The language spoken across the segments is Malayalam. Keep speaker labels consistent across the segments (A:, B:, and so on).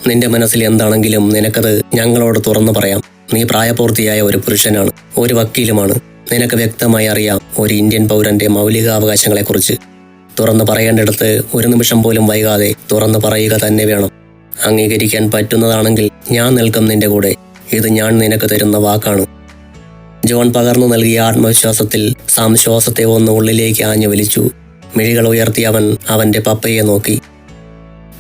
A: നിന്റെ മനസ്സിൽ എന്താണെങ്കിലും നിനക്കത് ഞങ്ങളോട് തുറന്നു പറയാം. നീ പ്രായപൂർത്തിയായ ഒരു പുരുഷനാണ്, ഒരു വക്കീലുമാണ്. നിനക്ക് വ്യക്തമായി അറിയാം ഒരു ഇന്ത്യൻ പൗരന്റെ മൗലികാവകാശങ്ങളെക്കുറിച്ച്. തുറന്നു പറയേണ്ടിടത്ത് ഒരു നിമിഷം പോലും വൈകാതെ തുറന്നു പറയുക തന്നെ വേണം. അംഗീകരിക്കാൻ പറ്റുന്നതാണെങ്കിൽ ഞാൻ നിൽക്കും നിന്റെ കൂടെ. ഇത് ഞാൻ നിനക്ക് തരുന്ന വാക്കാണ്. ജോൺ പകർന്നു നൽകിയ ആത്മവിശ്വാസത്തിൽ സാം ശ്വാസത്തെ ഒന്ന് ഉള്ളിലേക്ക് ആഞ്ഞു വലിച്ചു. മിഴികൾ ഉയർത്തി അവൻ അവന്റെ പപ്പയെ നോക്കി.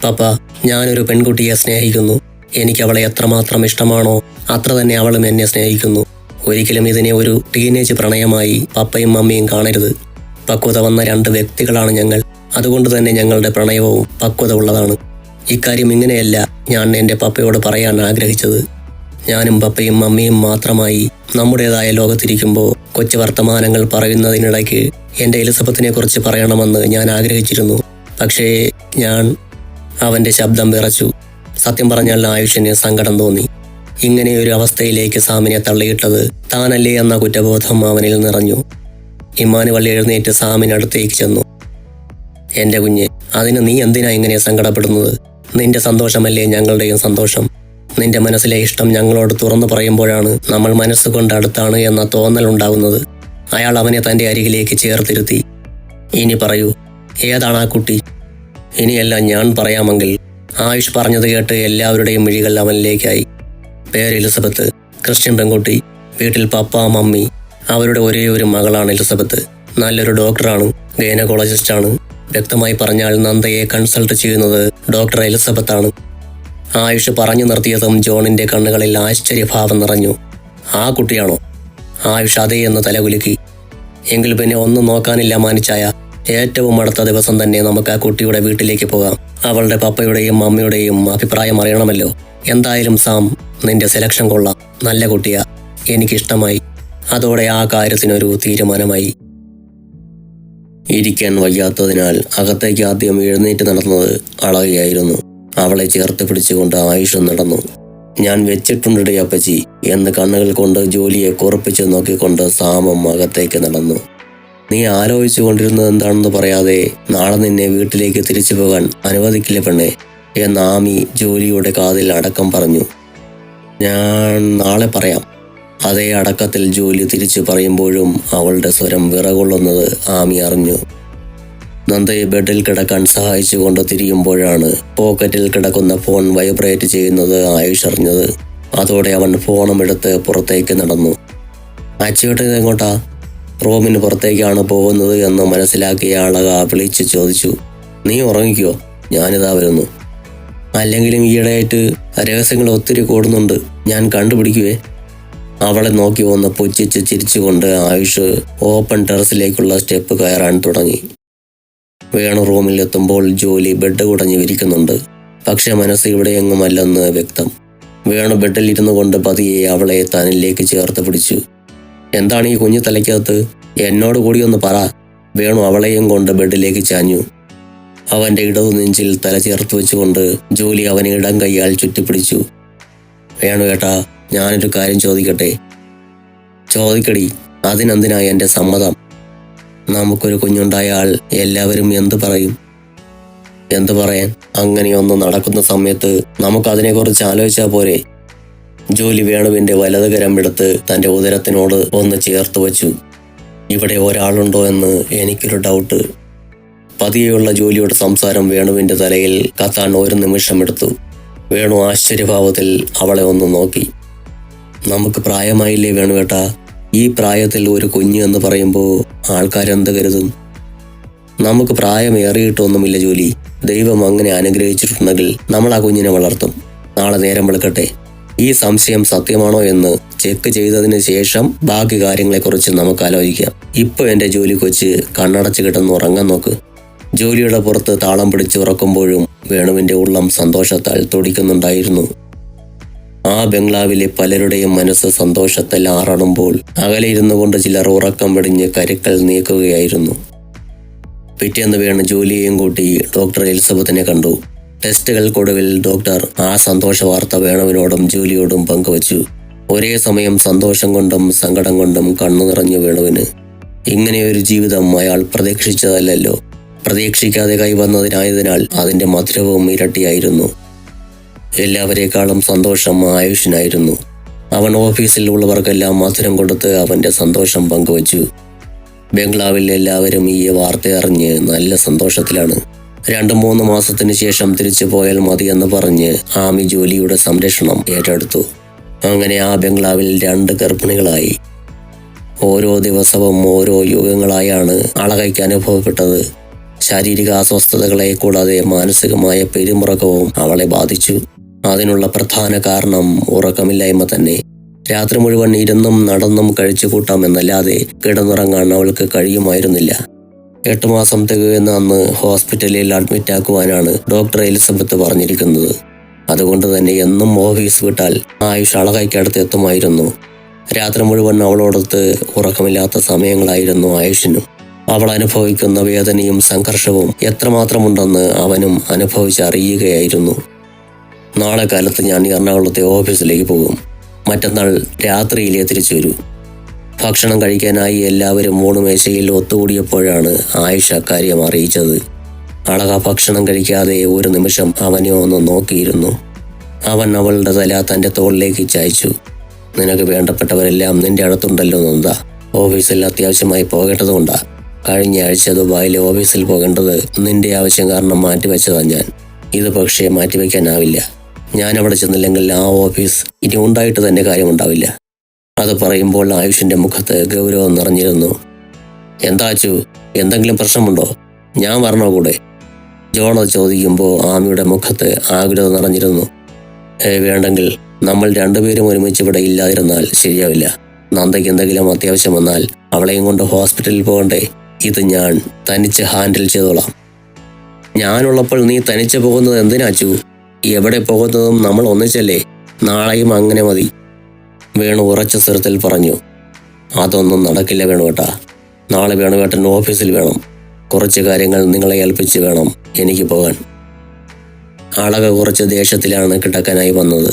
A: പപ്പ, ഞാനൊരു പെൺകുട്ടിയെ സ്നേഹിക്കുന്നു. എനിക്ക് അവളെ എത്രമാത്രം ഇഷ്ടമാണോ അത്ര തന്നെ അവളും എന്നെ സ്നേഹിക്കുന്നു. ഒരിക്കലും ഇതിനെ ഒരു ടീനേജ് പ്രണയമായി പപ്പയും മമ്മിയും കാണരുത്. പക്വത വന്ന രണ്ട് വ്യക്തികളാണ് ഞങ്ങൾ. അതുകൊണ്ട് തന്നെ ഞങ്ങളുടെ പ്രണയവും പക്വത ഉള്ളതാണ്. ഇക്കാര്യം ഇങ്ങനെയല്ല ഞാൻ എൻ്റെ പപ്പയോട് പറയാൻ ആഗ്രഹിച്ചത്. ഞാനും പപ്പയും മമ്മിയും മാത്രമായി നമ്മുടേതായ ലോകത്തിരിക്കുമ്പോൾ കൊച്ചു വർത്തമാനങ്ങൾ പറയുന്നതിനിടയ്ക്ക് എൻ്റെ എലിസബത്തിനെ കുറിച്ച് പറയണമെന്ന് ഞാൻ ആഗ്രഹിച്ചിരുന്നു. പക്ഷേ അവൻ്റെ ശബ്ദം വിറച്ചു. സത്യം പറഞ്ഞാൽ ആയുഷിന് സങ്കടം തോന്നി. ഇങ്ങനെയൊരു അവസ്ഥയിലേക്ക് സാമിനെ തള്ളിയിട്ടത് താനല്ലേ എന്ന കുറ്റബോധം അവനിൽ നിറഞ്ഞു. ഇമ്മാനുവൽ എഴുന്നേറ്റ് സാമിനടുത്തേക്ക് ചെന്നു. എൻ്റെ കുഞ്ഞ്, അതിന് നീ എന്തിനാ ഇങ്ങനെ സങ്കടപ്പെടുന്നത്? നിന്റെ സന്തോഷമല്ലേ ഞങ്ങളുടെയും സന്തോഷം. നിന്റെ മനസ്സിലെ ഇഷ്ടം ഞങ്ങളോട് തുറന്നു പറയുമ്പോഴാണ് നമ്മൾ മനസ്സുകൊണ്ട് അടുത്താണ് എന്ന തോന്നലുണ്ടാകുന്നത്. അയാൾ അവനെ തൻ്റെ അരികിലേക്ക് ചേർത്തിരുത്തി. ഇനി പറയൂ, ഏതാണ് ആ കുട്ടി? ഇനിയെല്ലാം ഞാൻ പറയാമെങ്കിൽ. ആയുഷ് പറഞ്ഞത് കേട്ട് എല്ലാവരുടെയും മിഴികൾ അവനിലേക്കായി. പേര് എലിസബത്ത്, ക്രിസ്ത്യൻ പെൺകുട്ടി, വീട്ടിൽ പപ്പ മമ്മി. അവരുടെ ഒരേ ഒരു മകളാണ് എലിസബത്ത്. നല്ലൊരു ഡോക്ടറാണ്, ഗൈനക്കോളജിസ്റ്റാണ്. വ്യക്തമായി പറഞ്ഞാൽ നന്ദയെ കൺസൾട്ട് ചെയ്യുന്നത് ഡോക്ടർ എലിസബത്താണ്. ആയുഷ് പറഞ്ഞു നിർത്തിയതും ജോണിന്റെ കണ്ണുകളിൽ ആശ്ചര്യഭാവം നിറഞ്ഞു. ആ കുട്ടിയാണോ? ആയുഷ് അതേ എന്ന് തലകുലുക്കി. എങ്കിൽ പിന്നെ ഒന്നും നോക്കാനില്ല മാനിച്ചായ. ഏറ്റവും അടുത്ത ദിവസം തന്നെ നമുക്ക് ആ കുട്ടിയുടെ വീട്ടിലേക്ക് പോകാം. അവളുടെ പപ്പയുടെയും മമ്മിയുടെയും അഭിപ്രായം അറിയണമല്ലോ. എന്തായാലും സാം, നിന്റെ സെലക്ഷൻ കൊള്ളാം. നല്ല കുട്ടിയാ, എനിക്കിഷ്ടമായി. അതോടെ ആ കാര്യത്തിനൊരു തീരുമാനമായി. ഇരിക്കാൻ വയ്യാത്തതിനാൽ അകത്തേക്ക് ആദ്യം എഴുന്നേറ്റ് നടന്നത് അളകയായിരുന്നു. അവളെ ചേർത്ത് പിടിച്ചുകൊണ്ട് ആയുഷ് നടന്നു. ഞാൻ വെച്ചിട്ടുണ്ടേ അപ്പച്ചി എന്ന് കണ്ണുകൾ കൊണ്ട് ജോലിയെ കുറിപ്പിച്ച് നോക്കിക്കൊണ്ട് സാമം അകത്തേക്ക് നടന്നു. നീ ആലോചിച്ചു കൊണ്ടിരുന്നത് എന്താണെന്ന് പറയാതെ നാളെ നിന്നെ വീട്ടിലേക്ക് തിരിച്ചു പോകാൻ അനുവദിക്കില്ല പെണ്ണേ എന്ന് ആമി ജോലിയുടെ കാതിൽ അടക്കം പറഞ്ഞു. ഞാൻ നാളെ പറയാം. അതേ അടക്കത്തിൽ ജോലി തിരിച്ചു പറയുമ്പോഴും അവളുടെ സ്വരം വിറകൊള്ളുന്നത് ആമി അറിഞ്ഞു. നന്ദയെ ബെഡിൽ കിടക്കാൻ സഹായിച്ചുകൊണ്ട് തിരിയുമ്പോഴാണ് പോക്കറ്റിൽ കിടക്കുന്ന ഫോൺ വൈബ്രേറ്റ് ചെയ്യുന്നത് ആയുഷ് അറിഞ്ഞത്. അതോടെ അവൻ ഫോണും എടുത്ത് പുറത്തേക്ക് നടന്നു. അച്ചയോട്ടൻ എങ്ങോട്ടാ? റൂമിന് പുറത്തേക്കാണ് പോകുന്നത് എന്ന് മനസ്സിലാക്കിയ അളക വിളിച്ചു ചോദിച്ചു. നീ ഉറങ്ങിക്കോ, ഞാനിതാ വരുന്നു. അല്ലെങ്കിലും ഈയിടെയായിട്ട് രഹസ്യങ്ങൾ ഒത്തിരി കൂടുന്നുണ്ട്, ഞാൻ കണ്ടുപിടിക്കുവേ. അവളെ നോക്കി വന്ന് പുച്ഛിച്ച് ചിരിച്ചുകൊണ്ട് ആയുഷ് ഓപ്പൺ ടെറസിലേക്കുള്ള സ്റ്റെപ്പ് കയറാൻ തുടങ്ങി. വേണു റൂമിൽ എത്തുമ്പോൾ ജോലി ബെഡ് കുടഞ്ഞു വിരിക്കുന്നുണ്ട്. പക്ഷെ മനസ്സ് ഇവിടെയെങ്ങുമല്ലെന്ന് വ്യക്തം. വേണു ബെഡിൽ ഇരുന്നു കൊണ്ട് പതിയെ അവളെ തന്നിലേക്ക് ചേർത്ത് പിടിച്ചു. എന്താണ് ഈ കുഞ്ഞു തലയ്ക്കകത്ത്? എന്നോട് കൂടി ഒന്ന് പറ. വേണു അവളെയും കൊണ്ട് ബെഡിലേക്ക് ചാഞ്ഞു. അവന്റെ ഇടതു നെഞ്ചിൽ തല ചേർത്ത് വെച്ചുകൊണ്ട് ജോലി അവനെ ഇടം കൈയാൽ ചുറ്റിപ്പിടിച്ചു. വേണു ഏട്ടാ, ഞാനൊരു കാര്യം ചോദിക്കട്ടെ? ചോദിക്കടി, അതിനെന്തിനാ എൻ്റെ സമ്മതം? നമുക്കൊരു കുഞ്ഞുണ്ടായാൽ എല്ലാവരും എന്തു പറയും? എന്തു പറയാൻ? അങ്ങനെയൊന്ന് നടക്കുന്ന സമയത്ത് നമുക്കതിനെക്കുറിച്ച് ആലോചിച്ചാൽ പോരെ? ജോലി വേണുവിന്റെ വലതുകരം എടുത്ത് തൻ്റെ ഉദരത്തിനോട് ഒന്ന് ചേർത്ത് വച്ചു. ഇവിടെ ഒരാളുണ്ടോ എന്ന് എനിക്കൊരു ഡൗട്ട്. പതിയെയുള്ള ജോലിയുടെ സംസാരം വേണുവിന്റെ തലയിൽ കത്താൻ ഒരു നിമിഷമെടുത്തു. വേണു ആശ്ചര്യഭാവത്തിൽ അവളെ ഒന്ന് നോക്കി. നമുക്ക് പ്രായമായില്ലേ വേണുവേട്ടാ? ഈ പ്രായത്തിൽ ഒരു കുഞ്ഞ് എന്ന് പറയുമ്പോൾ ആൾക്കാരെന്ത് കരുതും? നമുക്ക് പ്രായമേറിയിട്ടൊന്നുമില്ല ജോലി. ദൈവം അങ്ങനെ അനുഗ്രഹിച്ചിട്ടുണ്ടെങ്കിൽ നമ്മൾ ആ കുഞ്ഞിനെ വളർത്തും. നാളെ നേരം വെളുക്കട്ടെ. ഈ സംശയം സത്യമാണോ എന്ന് ചെക്ക് ചെയ്തതിന് ശേഷം ബാക്കി കാര്യങ്ങളെക്കുറിച്ച് നമുക്ക് ആലോചിക്കാം. ഇപ്പൊ എൻ്റെ ജോലി കൊച്ച് കണ്ണടച്ച് കിടന്ന് ഉറങ്ങാൻ നോക്ക്. ജോലിയുടെ പുറത്ത് താളം പിടിച്ച് ഉറക്കുമ്പോഴും വേണുവിന്റെ ഉള്ളം സന്തോഷത്താൽ തുടിക്കുന്നുണ്ടായിരുന്നു. ആ ബംഗ്ലാവിലെ പലരുടെയും മനസ്സ് സന്തോഷത്തിൽ ആറടുമ്പോൾ അകലെ ഇരുന്നു കൊണ്ട് ചിലർ ഉറക്കം വെടിഞ്ഞ് കരുക്കൾ നീക്കുകയായിരുന്നു. പിറ്റേന്ന് വേണു ജോലിയെയും കൂട്ടി ഡോക്ടർ എലിസബത്തിനെ കണ്ടു. ടെസ്റ്റുകൾക്കൊടുവിൽ ഡോക്ടർ ആ സന്തോഷ വാർത്ത വേണുവിനോടും ജോലിയോടും പങ്കുവച്ചു. ഒരേ സമയം സന്തോഷം കൊണ്ടും സങ്കടം കൊണ്ടും കണ്ണു നിറഞ്ഞു വേണുവിന്. ഇങ്ങനെയൊരു ജീവിതം അയാൾ പ്രതീക്ഷിച്ചതല്ലല്ലോ. പ്രതീക്ഷിക്കാതെ കൈവന്നതിനായതിനാൽ അതിന്റെ മധുരവും ഇരട്ടിയായിരുന്നു. എല്ലാവരേക്കാളും സന്തോഷം ആയുഷിനായിരുന്നു. അവൻ ഓഫീസിൽ ഉള്ളവർക്കെല്ലാം മധുരം കൊടുത്ത് അവൻ്റെ സന്തോഷം പങ്കുവച്ചു. ബംഗ്ലാവിൽ എല്ലാവരും ഈ വാർത്ത അറിഞ്ഞ് നല്ല സന്തോഷത്തിലാണ്. 2-3 മാസത്തിന് ശേഷം തിരിച്ചു പോയാൽ മതിയെന്ന് പറഞ്ഞ് ആമി ജോലിയുടെ സംരക്ഷണം ഏറ്റെടുത്തു. അങ്ങനെ ആ ബംഗ്ലാവിൽ 2 ഗർഭിണികളായി. ഓരോ ദിവസവും ഓരോ യുഗങ്ങളായാണ് അളകയ്ക്ക് അനുഭവപ്പെട്ടത്. ശാരീരിക അസ്വസ്ഥതകളെ കൂടാതെ മാനസികമായ പെരുമുറക്കവും അവളെ ബാധിച്ചു. അതിനുള്ള പ്രധാന കാരണം ഉറക്കമില്ലായ്മ തന്നെ. രാത്രി മുഴുവൻ ഇരുന്നും നടന്നും കഴിച്ചു കൂട്ടാമെന്നല്ലാതെ കിടന്നുറങ്ങാൻ അവൾക്ക് കഴിയുമായിരുന്നില്ല. 8 മാസം തികയുന്ന അന്ന് ഹോസ്പിറ്റലിൽ അഡ്മിറ്റ് ആക്കുവാനാണ് ഡോക്ടർ എലിസബത്ത് പറഞ്ഞിരിക്കുന്നത്. അതുകൊണ്ട് തന്നെ എന്നും ഓഫീസ് വിട്ടാൽ ആയുഷ് അളകയ്ക്കടുത്ത് എത്തുമായിരുന്നു. രാത്രി മുഴുവൻ അവളോടൊത്ത് ഉറക്കമില്ലാത്ത സമയങ്ങളായിരുന്നു ആയുഷിനും. അവൾ അനുഭവിക്കുന്ന വേദനയും സംഘർഷവും എത്രമാത്രമുണ്ടെന്ന് അവനും അനുഭവിച്ചറിയുകയായിരുന്നു. നാളെ കാലത്ത് ഞാൻ എറണാകുളത്തെ ഓഫീസിലേക്ക് പോകും. മറ്റന്നാൾ രാത്രിയിലേ തിരിച്ചു വരൂ. ഭക്ഷണം കഴിക്കാനായി എല്ലാവരും ഊണുമേശയിൽ ഒത്തുകൂടിയപ്പോഴാണ് ആയുഷ് അക്കാര്യം അറിയിച്ചത്. അളക ഭക്ഷണം കഴിക്കാതെ ഒരു നിമിഷം അവനെ ഒന്ന് നോക്കിയിരുന്നു. അവൻ അവളുടെ തല തൻ്റെ തോളിലേക്ക് ചായച്ചു. നിനക്ക് വേണ്ടപ്പെട്ടവരെല്ലാം നിന്റെ അടുത്തുണ്ടല്ലോ നന്ദ. ഓഫീസിൽ അത്യാവശ്യമായി പോകേണ്ടതുകൊണ്ടാ. കഴിഞ്ഞ ആഴ്ച ദുബായിലെ ഓഫീസിൽ പോകേണ്ടത് നിന്റെ ആവശ്യം കാരണം മാറ്റിവെച്ചതാ ഞാൻ. ഇത് പക്ഷേ മാറ്റിവെക്കാനാവില്ല. ഞാൻ അവിടെ ചെന്നില്ലെങ്കിൽ ആ ഓഫീസ് ഇനി ഉണ്ടായിട്ട് തന്നെ കാര്യമുണ്ടാവില്ല. അത് പറയുമ്പോൾ ആയുഷിന്റെ മുഖത്ത് ഗൗരവം നിറഞ്ഞിരുന്നു. എന്താ അച്ചു, എന്തെങ്കിലും പ്രശ്നമുണ്ടോ? ഞാൻ വരണോ കൂടെ? ജോൺ അത് ചോദിക്കുമ്പോൾ ആമിയുടെ മുഖത്ത് ആകുലത നിറഞ്ഞിരുന്നു. വേണ്ടെങ്കിൽ നമ്മൾ 2 പേരും ഒരുമിച്ച് ഇവിടെ ഇല്ലാതിരുന്നാൽ ശരിയാവില്ല. നന്ദയ്ക്ക് എന്തെങ്കിലും അത്യാവശ്യം വന്നാൽ അവളെയും കൊണ്ട് ഹോസ്പിറ്റലിൽ പോകണ്ടേ? ഇത് ഞാൻ തനിച്ച് ഹാൻഡിൽ ചെയ്തോളാം. ഞാനുള്ളപ്പോൾ നീ തനിച്ച് പോകുന്നത് എന്തിനാച്ചു? എവിടെ പോകുന്നതും നമ്മൾ ഒന്നിച്ചല്ലേ. നാളെയും അങ്ങനെ മതി. വേണു ഉറച്ച സ്വരത്തിൽ പറഞ്ഞു. അതൊന്നും നടക്കില്ല വേണുവേട്ടാ. നാളെ വേണുവേട്ടൻ ഓഫീസിൽ വേണം. കുറച്ച് കാര്യങ്ങൾ നിങ്ങളെ ഏൽപ്പിച്ച് വേണം എനിക്ക് പോകാൻ. അളക കുറച്ച് ദേഷ്യത്തിലാണ് കിടക്കാനായി വന്നത്.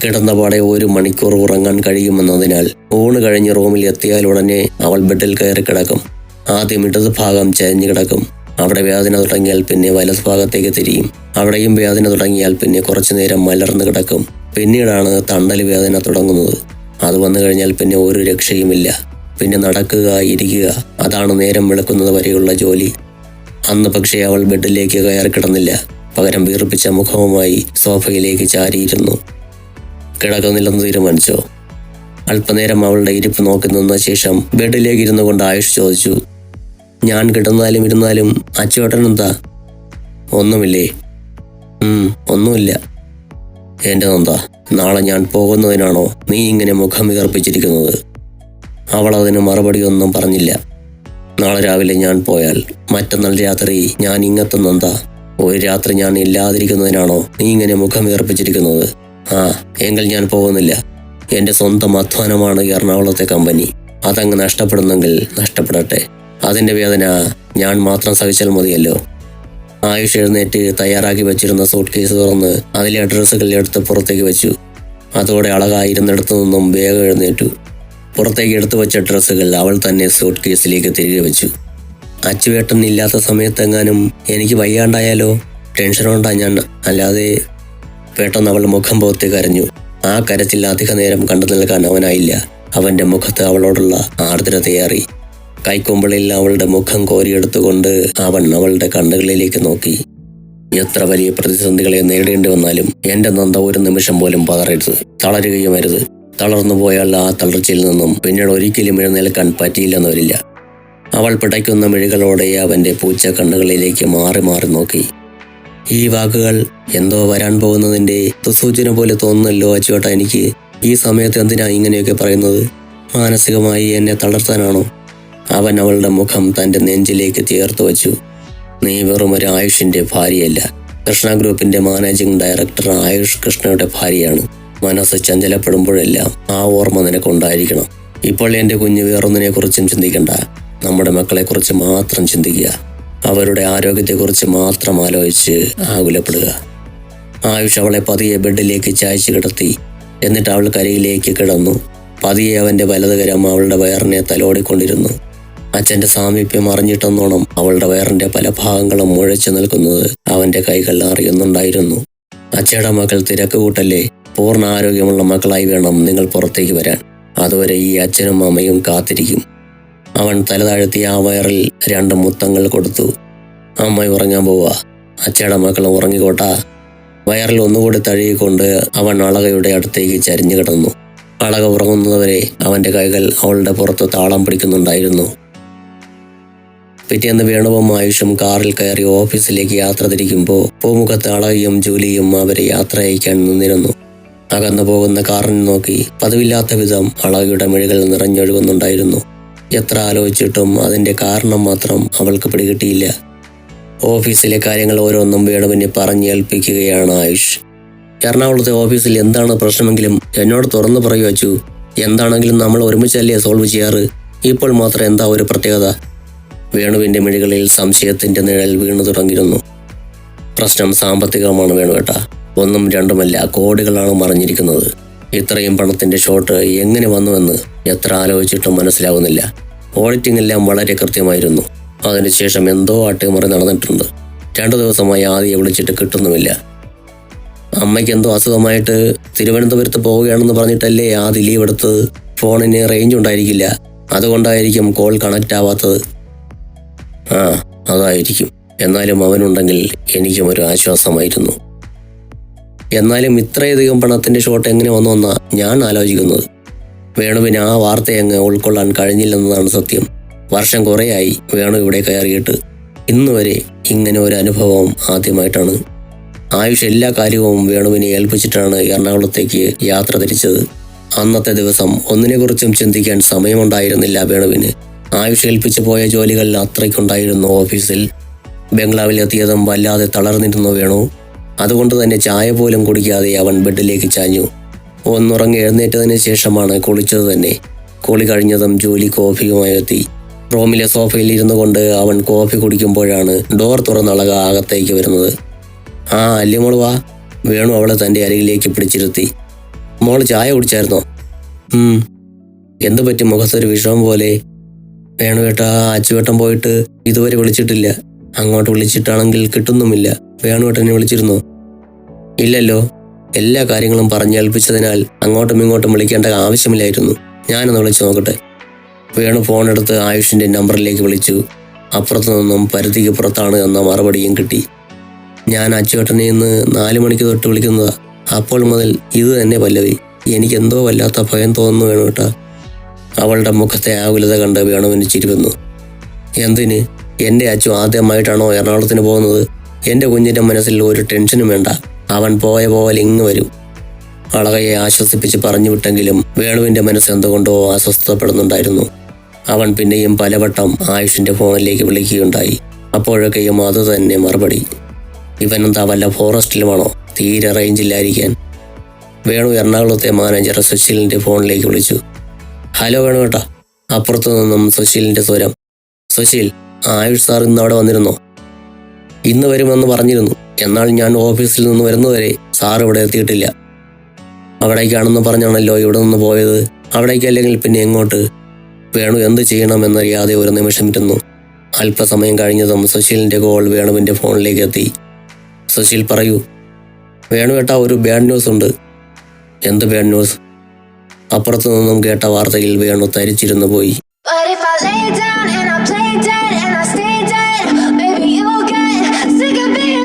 A: കിടന്നപാടെ 1 മണിക്കൂർ ഉറങ്ങാൻ കഴിയുമെന്നതിനാൽ ഊണ് കഴിഞ്ഞ് റൂമിൽ എത്തിയാൽ ഉടനെ അവൾ ബെഡിൽ കയറി കിടക്കും. ആദ്യം ഇടത് ഭാഗം ചരിഞ്ഞു കിടക്കും. അവിടെ വേദന തുടങ്ങിയാൽ പിന്നെ വലത് ഭാഗത്തേക്ക് തിരിയും. അവിടെയും വേദന തുടങ്ങിയാൽ പിന്നെ കുറച്ചു നേരം മലർന്നു കിടക്കും. പിന്നീടാണ് തണ്ടൽ വേദന തുടങ്ങുന്നത്. അത് വന്നു കഴിഞ്ഞാൽ പിന്നെ ഒരു രക്ഷയുമില്ല. പിന്നെ നടക്കുക, ഇരിക്കുക, അതാണ് നേരം വെളുക്കുന്നത് വരെയുള്ള ജോലി. അന്ന് പക്ഷേ അവൾ ബെഡിലേക്ക് കയറി കിടന്നില്ല. പകരം വീർപ്പിച്ച മുഖവുമായി സോഫയിലേക്ക് ചാരിയിരുന്നു. കിടക്കുന്നില്ലെന്ന് തീരുമാനിച്ചോ? അല്പനേരം അവളുടെ ഇരിപ്പ് നോക്കി നിന്ന ശേഷം ബെഡിലേക്ക് ഇരുന്നു കൊണ്ട് ആയുഷ് ചോദിച്ചു. ഞാൻ കിടന്നാലും ഇരുന്നാലും അച്ചുവേട്ടനെന്താ? ഒന്നുമില്ലേ? ഒന്നുമില്ല. എൻ്റെ നന്ദ, നാളെ ഞാൻ പോകുന്നതിനാണോ നീ ഇങ്ങനെ മുഖം വികർപ്പിച്ചിരിക്കുന്നത്? അവൾ അതിന് മറുപടി ഒന്നും പറഞ്ഞില്ല. നാളെ രാവിലെ ഞാൻ പോയാൽ മറ്റന്നാൾ രാത്രി ഞാൻ ഇങ്ങെത്തും നന്ദ. ഒരു രാത്രി ഞാൻ ഇല്ലാതിരിക്കുന്നതിനാണോ നീ ഇങ്ങനെ മുഖം വികർപ്പിച്ചിരിക്കുന്നത്? എങ്കിൽ ഞാൻ പോകുന്നില്ല. എൻ്റെ സ്വന്തം അധ്വാനമാണ് എറണാകുളത്തെ കമ്പനി. അതങ്ങ് നഷ്ടപ്പെടുന്നെങ്കിൽ നഷ്ടപ്പെടട്ടെ. അതിൻ്റെ വേദന ഞാൻ മാത്രം സഹിച്ചാൽ മതിയല്ലോ. ആയുഷ് എഴുന്നേറ്റ് തയ്യാറാക്കി വെച്ചിരുന്ന സൂട്ട് കേസ് തുറന്ന് അതിലെ ഡ്രസ്സുകൾ എടുത്ത് പുറത്തേക്ക് വെച്ചു. അതോടെ അളകായിരുന്നിടത്തു നിന്നും വേഗം എഴുന്നേറ്റു. പുറത്തേക്ക് എടുത്തു വെച്ച ഡ്രസ്സുകൾ അവൾ തന്നെ സൂട്ട് കേസിലേക്ക് തിരികെ വെച്ചു. അച്ചുവേട്ടൻ ഇല്ലാത്ത സമയത്തെങ്ങാനും എനിക്ക് വയ്യാണ്ടായാലോ? ടെൻഷനുണ്ടാ ഞാൻ, അല്ലാതെ. പെട്ടെന്ന് അവൾ മുഖം പോത്തി കരഞ്ഞു. ആ കരച്ചിൽ അധിക നേരം കണ്ടു നിൽക്കാൻ അവനായില്ല. അവൻ്റെ മുഖത്ത് അവളോടുള്ള ആർദ്രതയേറി. കൈക്കൊമ്പിളിൽ അവളുടെ മുഖം കോരിയെടുത്തുകൊണ്ട് അവൻ അവളുടെ കണ്ണുകളിലേക്ക് നോക്കി. എത്ര വലിയ പ്രതിസന്ധികളെ നേരിടേണ്ടി വന്നാലും എൻ്റെ നന്ദ ഒരു നിമിഷം പോലും പതറരുത്, തളരുകയുമരുത്. തളർന്നു പോയാൽ ആ തളർച്ചയിൽ നിന്നും പിന്നീട് ഒരിക്കലും എഴുന്നേൽക്കാൻ പറ്റിയില്ലെന്ന് വരില്ല. അവൾ പിടയ്ക്കുന്ന മിഴികളോടെ അവൻ്റെ പൂച്ച കണ്ണുകളിലേക്ക് മാറി മാറി നോക്കി. ഈ വാക്കുകൾ എന്തോ വരാൻ പോകുന്നതിൻ്റെ സൂചന പോലെ തോന്നുന്നല്ലോ അച്ചുവേട്ടാ എനിക്ക്. ഈ സമയത്ത് എന്തിനാ ഇങ്ങനെയൊക്കെ പറയുന്നത്? മാനസികമായി എന്നെ തളർത്താനാണോ? അവൻ അവളുടെ മുഖം തൻ്റെ നെഞ്ചിലേക്ക് ചേർത്ത് വച്ചു. നീ വെറും ഒരു ആയുഷിൻ്റെ ഭാര്യയല്ല, കൃഷ്ണ ഗ്രൂപ്പിൻ്റെ മാനേജിംഗ് ഡയറക്ടർ ആയുഷ് കൃഷ്ണയുടെ ഭാര്യയാണ്. മനസ്സ് ചഞ്ചലപ്പെടുമ്പോഴെല്ലാം ആ ഓർമ്മ നിനക്കുണ്ടായിരിക്കണം. ഇപ്പോൾ എൻ്റെ കുഞ്ഞ് വേറൊന്നിനെക്കുറിച്ചും ചിന്തിക്കണ്ട. നമ്മുടെ മക്കളെക്കുറിച്ച് മാത്രം ചിന്തിക്കുക. അവരുടെ ആരോഗ്യത്തെക്കുറിച്ച് മാത്രം ആലോചിച്ച് ആകുലപ്പെടുക. ആയുഷ് അവളെ പതിയെ ബെഡിലേക്ക് ചായച്ചു കിടത്തി. എന്നിട്ട് അവൾ കരയിലേക്ക് കിടന്നു. പതിയെ അവൻ്റെ വലതുകരം അവളുടെ വയറിനെ തലോടിക്കൊണ്ടിരുന്നു. അച്ഛൻ്റെ സാമീപ്യം അറിഞ്ഞിട്ടെന്നോണം അവളുടെ വയറിൻ്റെ പല ഭാഗങ്ങളും മുഴച്ചു നിൽക്കുന്നത് അവൻ്റെ കൈകൾ അറിയുന്നുണ്ടായിരുന്നു. അച്ഛയുടെ മക്കൾ തിരക്ക് കൂട്ടല്ലേ, പൂർണ്ണ ആരോഗ്യമുള്ള മക്കളായി വേണം നിങ്ങൾ പുറത്തേക്ക് വരാൻ. അതുവരെ ഈ അച്ഛനും അമ്മയും കാത്തിരിക്കും. അവൻ തലതാഴ്ത്തി ആ വയറിൽ 2 മുത്തങ്ങൾ കൊടുത്തു. അമ്മ ഉറങ്ങാൻ പോവാ, അച്ഛയുടെ മക്കൾ ഉറങ്ങിക്കോട്ടാ. വയറിൽ ഒന്നുകൂടി തഴുകിക്കൊണ്ട് അവൻ അളകയുടെ അടുത്തേക്ക് ചരിഞ്ഞു കിടന്നു. അളക ഉറങ്ങുന്നതുവരെ അവൻ്റെ കൈകൾ അവളുടെ പുറത്ത് താളം പിടിക്കുന്നുണ്ടായിരുന്നു. പിറ്റേന്ന് വേണുവും ആയുഷും കാറിൽ കയറി ഓഫീസിലേക്ക് യാത്ര തിരിക്കുമ്പോൾ പൂമുഖത്ത് അളകയും ജൂലിയും അവരെ യാത്ര അയക്കാൻ നിന്നിരുന്നു. അകന്നു പോകുന്ന കാറിനെ നോക്കി പതിവില്ലാത്ത വിധം അളകയുടെ മിഴികൾ നിറഞ്ഞൊഴുകുന്നുണ്ടായിരുന്നു. എത്ര ആലോചിച്ചിട്ടും അതിൻ്റെ കാരണം മാത്രം അവൾക്ക് പിടികിട്ടിയില്ല. ഓഫീസിലെ കാര്യങ്ങൾ ഓരോന്നും വേണുവിനെ പറഞ്ഞേൽപ്പിക്കുകയാണ് ആയുഷ്. എറണാകുളത്തെ ഓഫീസിൽ എന്താണ് പ്രശ്നമെങ്കിലും എന്നോട് തുറന്നു പറയൂ അച്ചു. എന്താണെങ്കിലും നമ്മൾ ഒരുമിച്ചല്ലേ സോൾവ് ചെയ്യാറ്. ഇപ്പോൾ മാത്രം എന്താ ഒരു പ്രത്യേകത? വേണുവിൻ്റെ മിഴികളിൽ സംശയത്തിൻ്റെ നിഴൽ വീണു തുടങ്ങിയിരുന്നു. പ്രശ്നം സാമ്പത്തികമാണ് വേണുവേട്ടാ. 1ഉം 2ഉമല്ല, കോടികളാണ് മറിഞ്ഞിരിക്കുന്നത്. ഇത്രയും പണത്തിൻ്റെ ഷോട്ട് എങ്ങനെ വന്നുവെന്ന് എത്ര ആലോചിച്ചിട്ടും മനസ്സിലാവുന്നില്ല. ഓഡിറ്റിംഗ് എല്ലാം വളരെ കൃത്യമായിരുന്നു. അതിനുശേഷം എന്തോ അട്ടിമറി നടന്നിട്ടുണ്ട്. 2 ദിവസമായി ആദ്യം വിളിച്ചിട്ട് കിട്ടുന്നുമില്ല. അമ്മയ്ക്ക് എന്തോ അസുഖമായിട്ട് തിരുവനന്തപുരത്ത് പോവുകയാണെന്ന് പറഞ്ഞിട്ടല്ലേ ആദ്യം ലീവ് എടുത്തത്. ഫോണിന് റേഞ്ച് ഉണ്ടായിരിക്കില്ല, അതുകൊണ്ടായിരിക്കും കോൾ കണക്റ്റ് ആവാത്തത്. ആ, അതായിരിക്കും. എന്നാലും അവനുണ്ടെങ്കിൽ എനിക്കും ഒരു ആശ്വാസമായിരുന്നു. എന്നാലും ഇത്രയധികം പണത്തിൻ്റെ ഷോട്ട് എങ്ങനെ വന്നുവെന്നാ ഞാൻ ആലോചിക്കുന്നത്. വേണുവിന് ആ വാർത്തയങ്ങ് ഉൾക്കൊള്ളാൻ കഴിഞ്ഞില്ലെന്നതാണ് സത്യം. വർഷം കുറേയായി വേണു ഇവിടെ കയറിയിട്ട്. ഇന്നുവരെ ഇങ്ങനെ ഒരു അനുഭവം ആദ്യമായിട്ടാണ്. ആയുഷ് എല്ലാ കാര്യവും വേണുവിനെ ഏൽപ്പിച്ചിട്ടാണ് എറണാകുളത്തേക്ക് യാത്ര തിരിച്ചത്. അന്നത്തെ ദിവസം ഒന്നിനെക്കുറിച്ചും ചിന്തിക്കാൻ സമയമുണ്ടായിരുന്നില്ല വേണുവിന്. ആയുഷ് ഏൽപ്പിച്ചു പോയ ജോലികൾ അത്രയ്ക്കുണ്ടായിരുന്നു ഓഫീസിൽ. ബംഗ്ലാവിലെത്തിയതും വല്ലാതെ തളർന്നിരുന്നു വേണു. അതുകൊണ്ട് തന്നെ ചായ പോലും കുടിക്കാതെ അവൻ ബെഡിലേക്ക് ചാഞ്ഞു. ഒന്നുറങ്ങി എഴുന്നേറ്റതിന് ശേഷമാണ് കുളിച്ചത് തന്നെ. കുളി കഴിഞ്ഞതും ജോലി കോഫിയുമായി എത്തി. റൂമിലെ സോഫയിൽ ഇരുന്നു കൊണ്ട് അവൻ കോഫി കുടിക്കുമ്പോഴാണ് ഡോർ തുറന്നളക അകത്തേക്ക് വരുന്നത്. ആ അല്ലിമോള് വാ. വേണു അവളെ തൻ്റെ അരികിലേക്ക് പിടിച്ചിരുത്തി. മോള് ചായ കുടിച്ചായിരുന്നോ? എന്തു പറ്റി മുഖത്തൊരു വിഷമം പോലെ? വേണുവേട്ടാ, അച്ചുവേട്ടൻ പോയിട്ട് ഇതുവരെ വിളിച്ചിട്ടില്ല. അങ്ങോട്ട് വിളിച്ചിട്ടാണെങ്കിൽ കിട്ടുന്നുമില്ല. വേണുവേട്ടനെ വിളിച്ചിരുന്നോ? ഇല്ലല്ലോ. എല്ലാ കാര്യങ്ങളും പറഞ്ഞേൽപ്പിച്ചതിനാൽ അങ്ങോട്ടും ഇങ്ങോട്ടും വിളിക്കേണ്ട ആവശ്യമില്ലായിരുന്നു. ഞാനൊന്ന് വിളിച്ചു നോക്കട്ടെ. വേണു ഫോണെടുത്ത് ആയുഷിൻ്റെ നമ്പറിലേക്ക് വിളിച്ചു. അപ്പുറത്തു നിന്നും പരിധിക്ക് പുറത്താണ് എന്ന മറുപടിയും കിട്ടി. ഞാൻ അച്ചുവേട്ടനെ ഇന്ന് 4 മണിക്ക് തൊട്ട് വിളിക്കുന്നതാ. അപ്പോൾ മുതൽ ഇത് തന്നെ പല്ലവി. എനിക്കെന്തോ വല്ലാത്ത ഭയം തോന്നുന്നു വേണുവേട്ടാ. അവളുടെ മുഖത്തെ ആകുലത കണ്ട് വേണുവിന് ചിരി വന്നു. എന്തിന്? എൻ്റെ അച്ചു ആദ്യമായിട്ടാണോ എറണാകുളത്തിന് പോകുന്നത്? എൻ്റെ കുഞ്ഞിൻ്റെ മനസ്സിൽ ഒരു ടെൻഷനും വേണ്ട. അവൻ പോയ പോലെ ഇങ്ങ് വരും. അളകയെ ആശ്വസിപ്പിച്ച് പറഞ്ഞു വിട്ടെങ്കിലും വേണുവിൻ്റെ മനസ്സ് എന്തുകൊണ്ടോ അസ്വസ്ഥപ്പെടുന്നുണ്ടായിരുന്നു. അവൻ പിന്നെയും പലവട്ടം ആയുഷിൻ്റെ ഫോണിലേക്ക് വിളിക്കുകയുണ്ടായി. അപ്പോഴൊക്കെയും അത് തന്നെ മറുപടി. ഇവനെന്താ വല്ല ഫോറസ്റ്റിലുമാണോ? തീരെ റേഞ്ചില്ലായിരിക്കാൻ. വേണു എറണാകുളത്തെ മാനേജർ സുശീലിൻ്റെ ഫോണിലേക്ക് വിളിച്ചു. ഹലോ വേണുവേട്ടാ. അപ്പുറത്തു നിന്നും സുശീലിൻ്റെ സ്വരം. സുശീൽ, ആയുഷ് സാർ ഇന്ന് അവിടെ വന്നിരുന്നോ? ഇന്ന് വരുമെന്ന് പറഞ്ഞിരുന്നു. എന്നാൽ ഞാൻ ഓഫീസിൽ നിന്ന് വരുന്നതുവരെ സാർ ഇവിടെ എത്തിയിട്ടില്ല. അവിടേക്കാണെന്ന് പറഞ്ഞാണല്ലോ ഇവിടെ നിന്ന് പോയത്. അവിടേക്കല്ലെങ്കിൽ പിന്നെ എങ്ങോട്ട്? വേണു എന്ത് ചെയ്യണമെന്നറിയാതെ ഒരു നിമിഷം ഇരുന്നു. അല്പസമയം കഴിഞ്ഞതും സുശീലിൻ്റെ കോൾ വേണുവിൻ്റെ ഫോണിലേക്ക് എത്തി. സുശീൽ, പറയൂ. വേണുവേട്ടാ, ഒരു ബാഡ് ന്യൂസ് ഉണ്ട്. എന്ത് ബാഡ് ന്യൂസ്? അപ്പുറത്തു നിന്നും കേട്ട വാർത്തയിൽ വേണു തരിച്ചിരുന്നു പോയി.